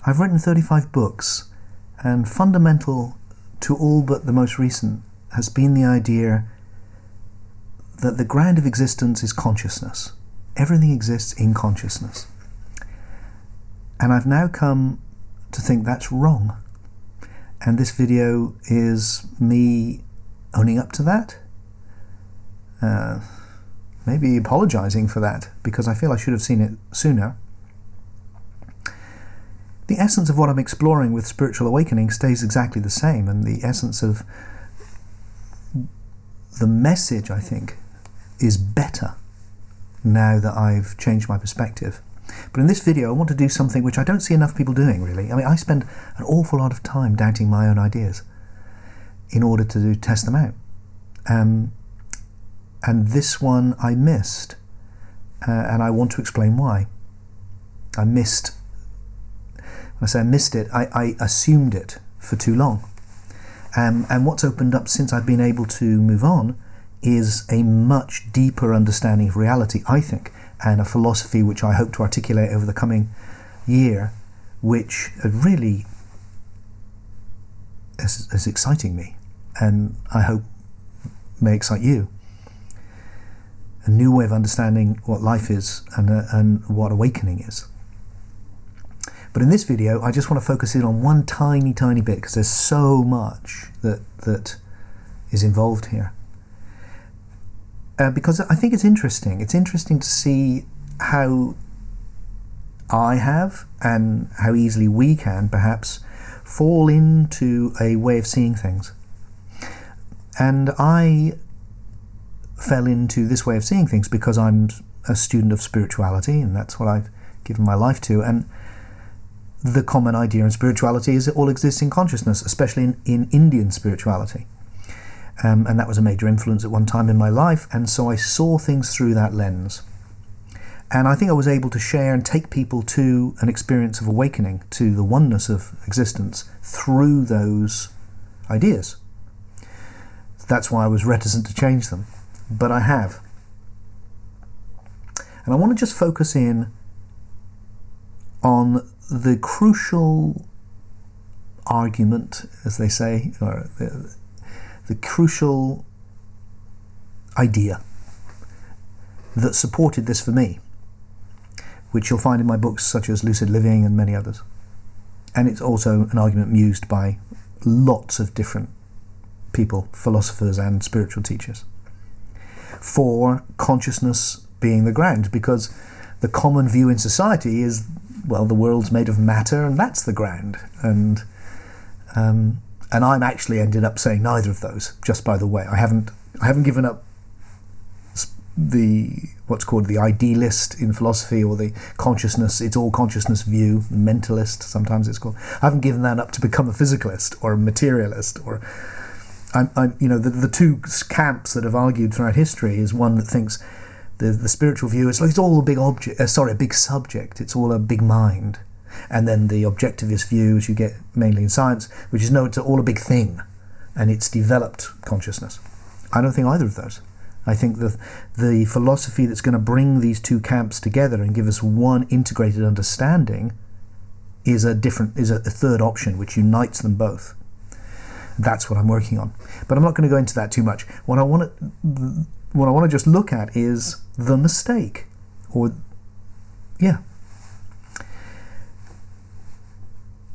I've written 35 books, and fundamental to all but the most recent has been the idea that the ground of existence is consciousness. Everything exists in consciousness. And I've now come to think that's wrong. And this video is me owning up to that. Maybe apologizing for that, because I feel I should have seen it sooner. The essence of what I'm exploring with spiritual awakening stays exactly the same, and the essence of the message, I think, is better now that I've changed my perspective. But in this video I want to do something which I don't see enough people doing, really. I mean, I spend an awful lot of time doubting my own ideas in order to test them out. And this one I missed, and I want to explain why. I missed, when I say I missed it, I assumed it for too long. And what's opened up since I've been able to move on is a much deeper understanding of reality, I think, and a philosophy which I hope to articulate over the coming year, which really is exciting me, and I hope may excite you. A new way of understanding what life is and what awakening is. But in this video, I just want to focus in on one tiny bit, because there's so much that is involved here. Because I think it's interesting. It's interesting to see how I have, and how easily we can, perhaps, fall into a way of seeing things. And I fell into this way of seeing things because I'm a student of spirituality, and that's what I've given my life to. And the common idea in spirituality is it all exists in consciousness, especially in Indian spirituality. And that was a major influence at one time in my life, and so I saw things through that lens. And I think I was able to share and take people to an experience of awakening, to the oneness of existence, through those ideas. That's why I was reticent to change them, but I have. And I want to just focus in on the crucial argument, as they say, or the crucial idea that supported this for me, which you'll find in my books such as Lucid Living and many others. And it's also an argument mused by lots of different people, philosophers and spiritual teachers, for consciousness being the ground, because the common view in society is, well, the world's made of matter and that's the ground. And I'm actually ended up saying neither of those, just by the way. I haven't given up the what's called the idealist in philosophy, or the consciousness, it's all consciousness view, mentalist sometimes it's called. I haven't given that up to become a physicalist or a materialist, or I'm the two camps that have argued throughout history is one that thinks the spiritual view is like it's all a big object, a big subject, it's all a big mind. And then the objectivist view, as you get mainly in science, which is no, it's all a big thing, and it's developed consciousness. I don't think either of those. I think the philosophy that's going to bring these two camps together and give us one integrated understanding is a third option which unites them both. That's what I'm working on. But I'm not going to go into that too much. What I want to just look at is the mistake,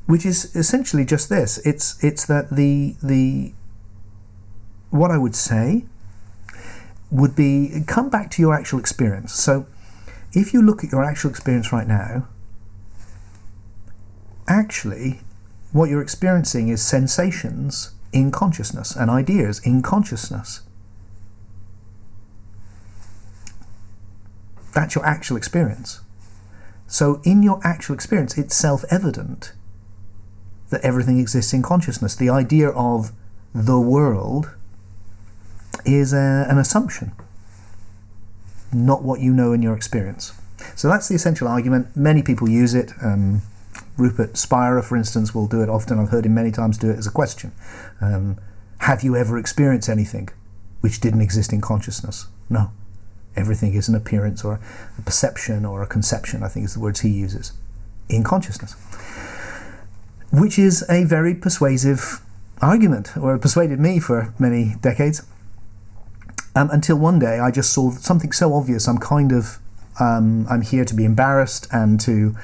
which is essentially just this. It's that the what I would say would be, come back to your actual experience. So if you look at your actual experience right now, actually what you're experiencing is sensations in consciousness and ideas in consciousness. That's your actual experience. So in your actual experience, it's self-evident that everything exists in consciousness. The idea of the world is an assumption, not what you know in your experience. So that's the essential argument. Many people use it. Rupert Spira, for instance, will do it often. I've heard him many times do it as a question. Have you ever experienced anything which didn't exist in consciousness? No. Everything is an appearance or a perception or a conception, I think is the words he uses, in consciousness. which is a very persuasive argument, or it persuaded me for many decades, until one day I just saw something so obvious. I'm here to be embarrassed and to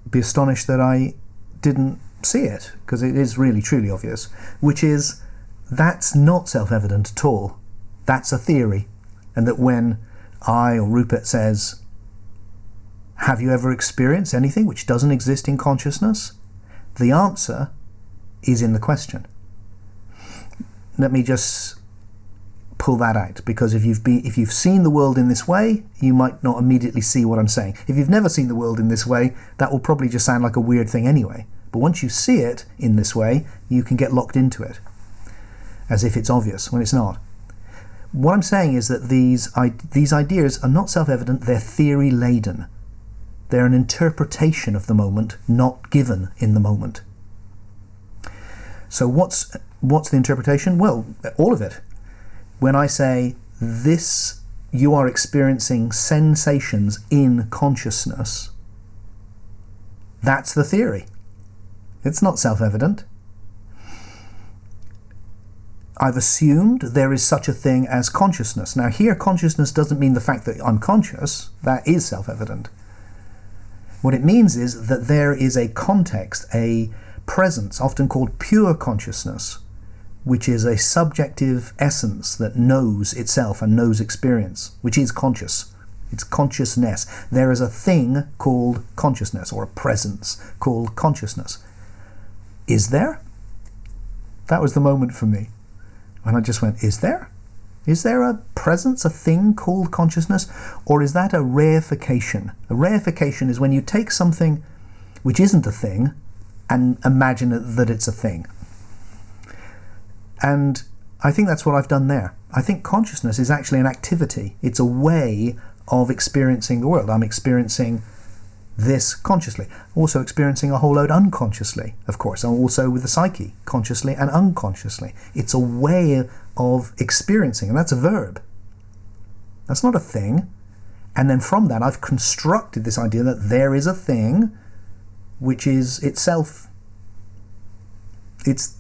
be astonished that I didn't see it, because it is really truly obvious, which is that's not self-evident at all. That's a theory. And that when I or Rupert says, have you ever experienced anything which doesn't exist in consciousness? The answer is in the question. Let me just pull that out, because if you've seen the world in this way, you might not immediately see what I'm saying. If you've never seen the world in this way, that will probably just sound like a weird thing anyway. But once you see it in this way, you can get locked into it, as if it's obvious when it's not. What I'm saying is that these ideas are not self-evident, they're theory-laden. They're an interpretation of the moment, not given in the moment. So what's the interpretation? Well, all of it. When I say this, you are experiencing sensations in consciousness, that's the theory. It's not self-evident. I've assumed there is such a thing as consciousness. Now here, consciousness doesn't mean the fact that I'm conscious. That is self-evident. What it means is that there is a context, a presence, often called pure consciousness, which is a subjective essence that knows itself and knows experience, which is conscious. It's consciousness. There is a thing called consciousness, or a presence called consciousness. Is there? That was the moment for me. And I just went, is there? Is there a presence, a thing called consciousness? Or is that a reification? A reification is when you take something which isn't a thing and imagine that it's a thing. And I think that's what I've done there. I think consciousness is actually an activity. It's a way of experiencing the world. I'm experiencing this consciously. Also experiencing a whole load unconsciously, of course. I'm also with the psyche, consciously and unconsciously. It's a way of experiencing, and that's a verb. That's not a thing. And then from that, I've constructed this idea that there is a thing which is itself. It's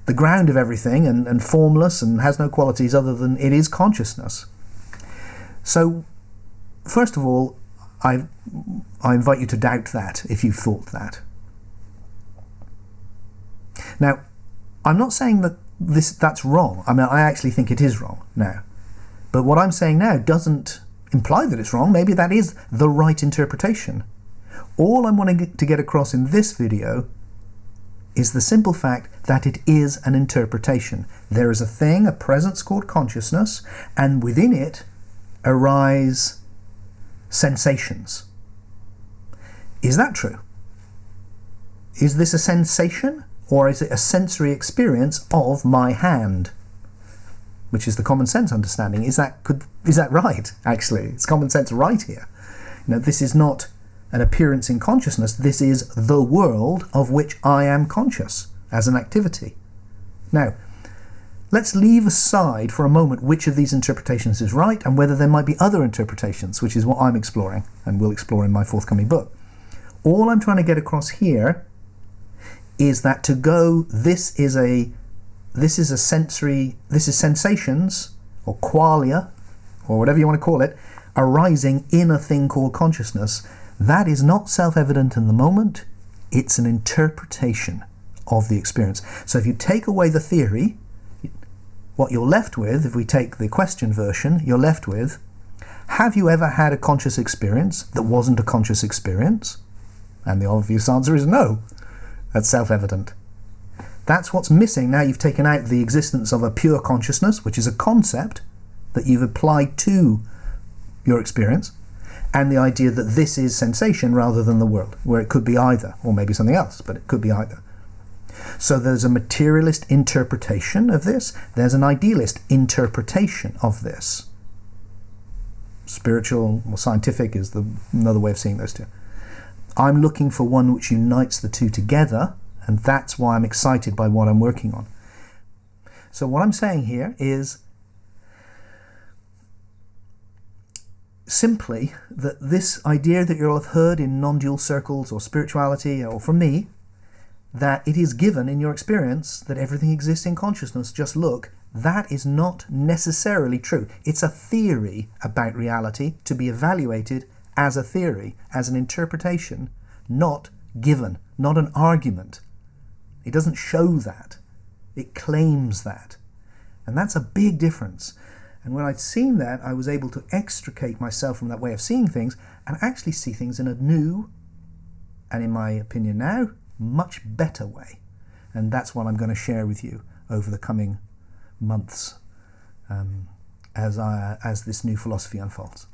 the ground of everything and formless and has no qualities other than it is consciousness. So, first of all, I invite you to doubt that if you've thought that. Now, I'm not saying that that's wrong. I mean, I actually think it is wrong now. But what I'm saying now doesn't imply that it's wrong. Maybe that is the right interpretation. All I'm wanting to get across in this video is the simple fact that it is an interpretation. There is a thing, a presence called consciousness, and within it arise sensations. Is that true? Is this a sensation, or is it a sensory experience of my hand? Which is the common sense understanding. Is that right, actually? Is common sense right here? You know, this is not an appearance in consciousness. This is the world of which I am conscious as an activity. Now, let's leave aside for a moment which of these interpretations is right and whether there might be other interpretations, which is what I'm exploring and will explore in my forthcoming book. All I'm trying to get across here is that to go, this is sensations or qualia, or whatever you want to call it, arising in a thing called consciousness. That is not self-evident in the moment. It's an interpretation of the experience. So if you take away the theory, what you're left with, if we take the question version, you're left with, have you ever had a conscious experience that wasn't a conscious experience? And the obvious answer is no. That's self-evident. That's what's missing. Now you've taken out the existence of a pure consciousness, which is a concept that you've applied to your experience, and the idea that this is sensation rather than the world, where it could be either, or maybe something else, but it could be either. So there's a materialist interpretation of this, there's an idealist interpretation of this. Spiritual or scientific is another way of seeing those two. I'm looking for one which unites the two together, and that's why I'm excited by what I'm working on. So what I'm saying here is, simply that this idea that you'll have heard in non-dual circles or spirituality, or from me, that it is given in your experience that everything exists in consciousness, just look, that is not necessarily true. It's a theory about reality to be evaluated as a theory, as an interpretation, not given, not an argument. It doesn't show that. It claims that. And that's a big difference. And when I'd seen that, I was able to extricate myself from that way of seeing things and actually see things in a new, and in my opinion now, much better way. And that's what I'm going to share with you over the coming months as this new philosophy unfolds.